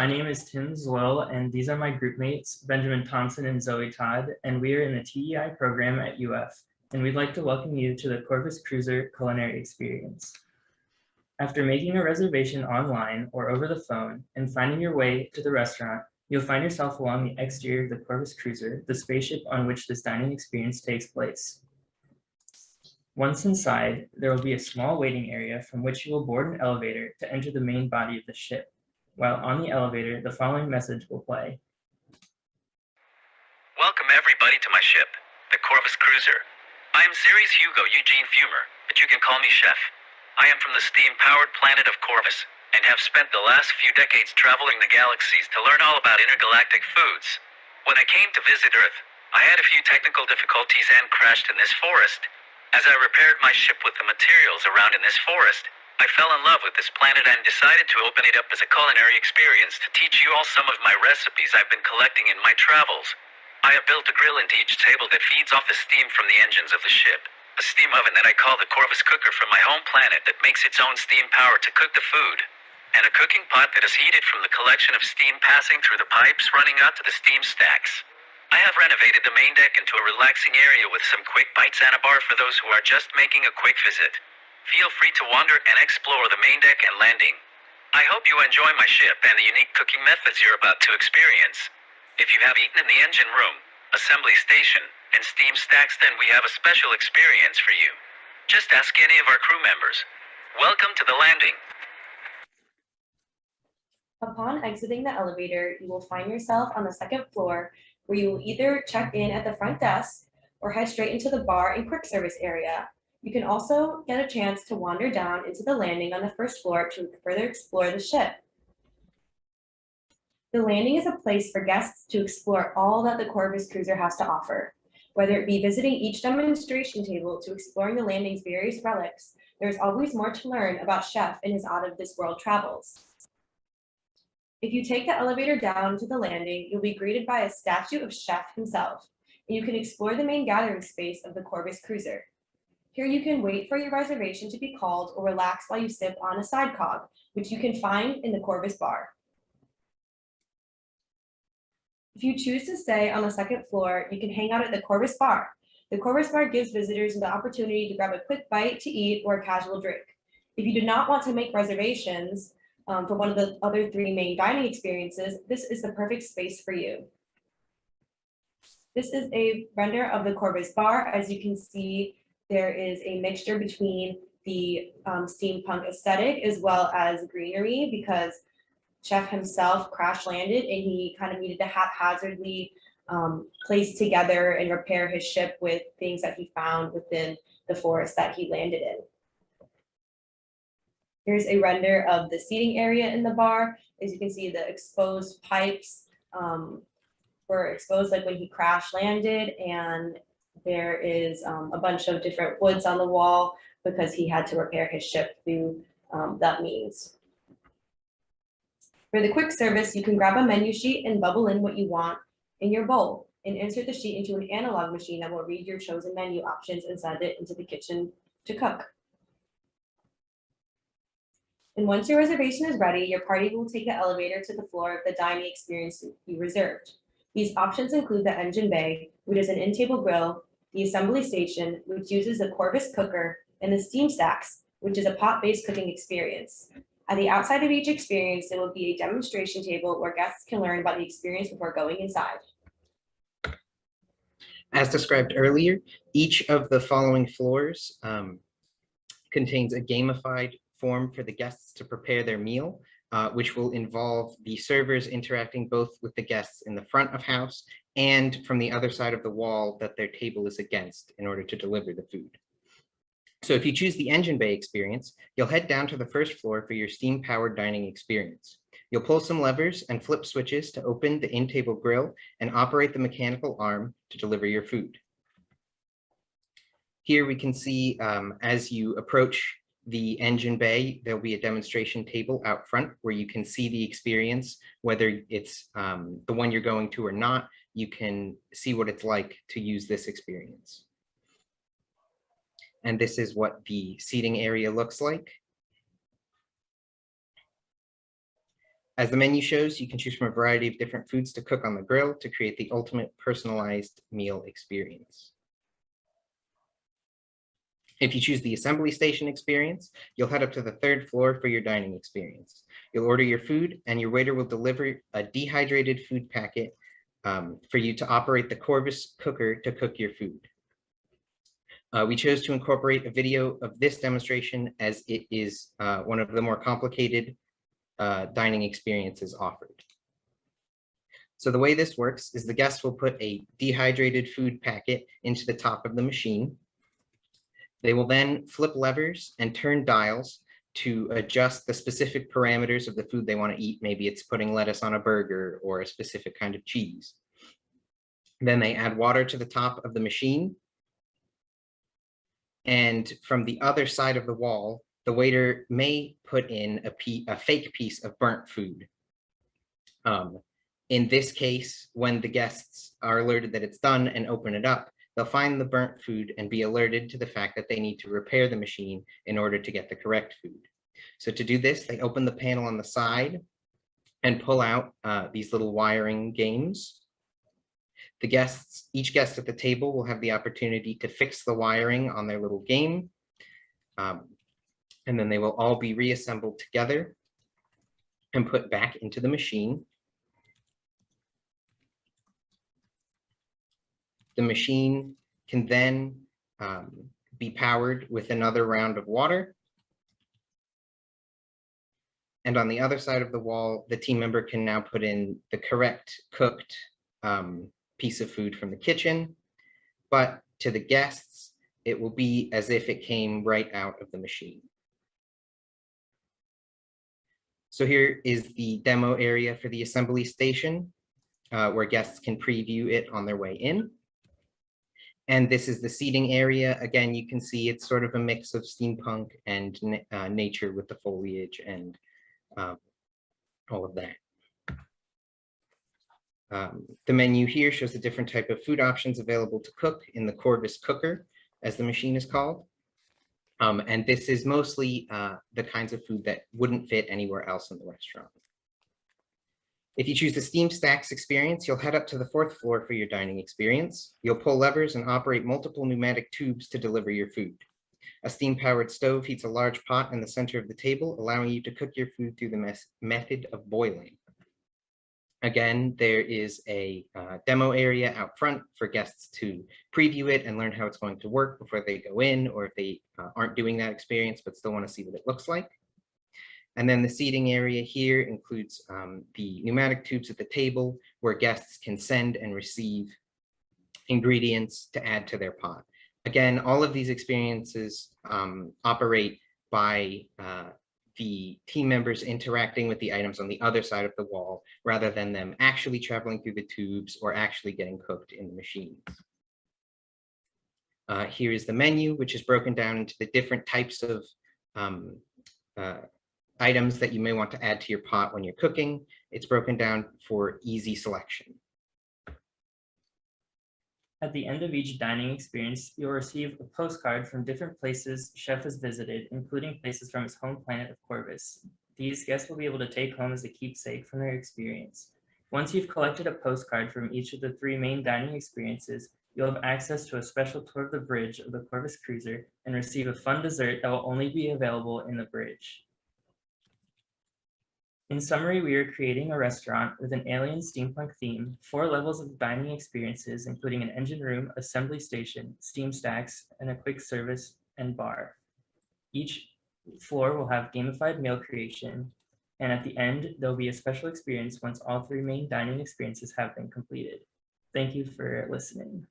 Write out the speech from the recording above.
my name is Tim Zoil, and these are my group mates, Benjamin Thompson and Zoe Todd, and we are in the TEI program at UF, and we'd like to welcome you to the Corvus Cruiser Culinary Experience. After making a reservation online or over the phone and finding your way to the restaurant, you'll find yourself along the exterior of the Corvus Cruiser, the spaceship on which this dining experience takes place. Once inside, there will be a small waiting area from which you will board an elevator to enter the main body of the ship. While on the elevator, the following message will play. Welcome everybody to my ship, the Corvus Cruiser. I am Ceres Hugo Eugene Fumer, but you can call me Chef. I am from the steam-powered planet of Corvus, and have spent the last few decades traveling the galaxies to learn all about intergalactic foods. When I came to visit Earth, I had a few technical difficulties and crashed in this forest. As I repaired my ship with the materials around in this forest, I fell in love with this planet and decided to open it up as a culinary experience to teach you all some of my recipes I've been collecting in my travels. I have built a grill into each table that feeds off the steam from the engines of the ship, a steam oven that I call the Corvus cooker from my home planet that makes its own steam power to cook the food, and a cooking pot that is heated from the collection of steam passing through the pipes running out to the steam stacks. I have renovated the main deck into a relaxing area with some quick bites and a bar for those who are just making a quick visit. Feel free to wander and explore the main deck and landing. I hope you enjoy my ship and the unique cooking methods you're about to experience. If you have eaten in the engine room, assembly station, and steam stacks, then we have a special experience for you. Just ask any of our crew members. Welcome to the landing. Upon exiting the elevator, you will find yourself on the second floor, where you will either check in at the front desk or head straight into the bar and quick service area. You can also get a chance to wander down into the landing on the first floor to further explore the ship. The landing is a place for guests to explore all that the Corvus Cruiser has to offer. Whether it be visiting each demonstration table to exploring the landing's various relics, there's always more to learn about Chef and his out-of-this-world travels. If you take the elevator down to the landing, you'll be greeted by a statue of Chef himself, and you can explore the main gathering space of the Corvus Cruiser. Here you can wait for your reservation to be called or relax while you sip on a side cog, which you can find in the Corvus bar. If you choose to stay on the second floor, you can hang out at the Corvus bar. The Corvus bar gives visitors the opportunity to grab a quick bite to eat or a casual drink. If you do not want to make reservations for one of the other three main dining experiences, this is the perfect space for you. This is a render of the Corvus bar. As you can see, there is a mixture between the steampunk aesthetic as well as greenery, because Chef himself crash landed and he kind of needed to haphazardly place together and repair his ship with things that he found within the forest that he landed in. Here's a render of the seating area in the bar. As you can see, the exposed pipes were exposed like when he crash landed, and there is a bunch of different woods on the wall because he had to repair his ship through that means. For the quick service, you can grab a menu sheet and bubble in what you want in your bowl and insert the sheet into an analog machine that will read your chosen menu options and send it into the kitchen to cook. And once your reservation is ready, your party will take the elevator to the floor of the dining experience you reserved. These options include the engine bay, which is an in-table grill, the assembly station, which uses the Corvus cooker, and the steam stacks, which is a pot-based cooking experience. At the outside of each experience, there will be a demonstration table where guests can learn about the experience before going inside. As described earlier, each of the following floors contains a gamified form for the guests to prepare their meal, which will involve the servers interacting both with the guests in the front of house and from the other side of the wall that their table is against in order to deliver the food. So if you choose the engine bay experience, you'll head down to the first floor for your steam-powered dining experience. You'll pull some levers and flip switches to open the in-table grill and operate the mechanical arm to deliver your food. Here we can see as you approach the engine bay, there'll be a demonstration table out front where you can see the experience, whether it's the one you're going to or not. You can see what it's like to use this experience. And this is what the seating area looks like. As the menu shows, you can choose from a variety of different foods to cook on the grill to create the ultimate personalized meal experience. If you choose the assembly station experience, you'll head up to the 3rd floor for your dining experience. You'll order your food and your waiter will deliver a dehydrated food packet for you to operate the Corvus cooker to cook your food. We chose to incorporate a video of this demonstration as it is one of the more complicated dining experiences offered. So the way this works is the guests will put a dehydrated food packet into the top of the machine. They will then flip levers and turn dials to adjust the specific parameters of the food they want to eat. Maybe it's putting lettuce on a burger or a specific kind of cheese. Then they add water to the top of the machine. And from the other side of the wall, the waiter may put in a fake piece of burnt food. In this case, when the guests are alerted that it's done and open it up, they'll find the burnt food and be alerted to the fact that they need to repair the machine in order to get the correct food. So to do this, they open the panel on the side and pull out these little wiring games. Each guest at the table will have the opportunity to fix the wiring on their little game. And then they will all be reassembled together and put back into the machine. The machine can then be powered with another round of water. And on the other side of the wall, the team member can now put in the correct cooked piece of food from the kitchen. But to the guests, it will be as if it came right out of the machine. So here is the demo area for the assembly station, where guests can preview it on their way in. And this is the seating area. Again, you can see it's sort of a mix of steampunk and nature with the foliage and all of that. The menu here shows the different type of food options available to cook in the Corvus cooker, as the machine is called. And this is mostly the kinds of food that wouldn't fit anywhere else in the restaurant. If you choose the Steam Stacks experience, you'll head up to the 4th floor for your dining experience. You'll pull levers and operate multiple pneumatic tubes to deliver your food. A steam-powered stove heats a large pot in the center of the table, allowing you to cook your food through the method of boiling. Again, there is a demo area out front for guests to preview it and learn how it's going to work before they go in, or if they aren't doing that experience but still want to see what it looks like. And then the seating area here includes the pneumatic tubes at the table where guests can send and receive ingredients to add to their pot. Again, all of these experiences operate by the team members interacting with the items on the other side of the wall, rather than them actually traveling through the tubes or actually getting cooked in the machines. Here is the menu, which is broken down into the different types of items that you may want to add to your pot when you're cooking. It's broken down for easy selection. At the end of each dining experience, you'll receive a postcard from different places Chef has visited, including places from his home planet of Corvus. These guests will be able to take home as a keepsake from their experience. Once you've collected a postcard from each of the 3 main dining experiences, you'll have access to a special tour of the bridge of the Corvus Cruiser and receive a fun dessert that will only be available in the bridge. In summary, we are creating a restaurant with an alien steampunk theme, 4 levels of dining experiences, including an engine room, assembly station, steam stacks, and a quick service and bar. Each floor will have gamified meal creation, and at the end, there'll be a special experience once all 3 main dining experiences have been completed. Thank you for listening.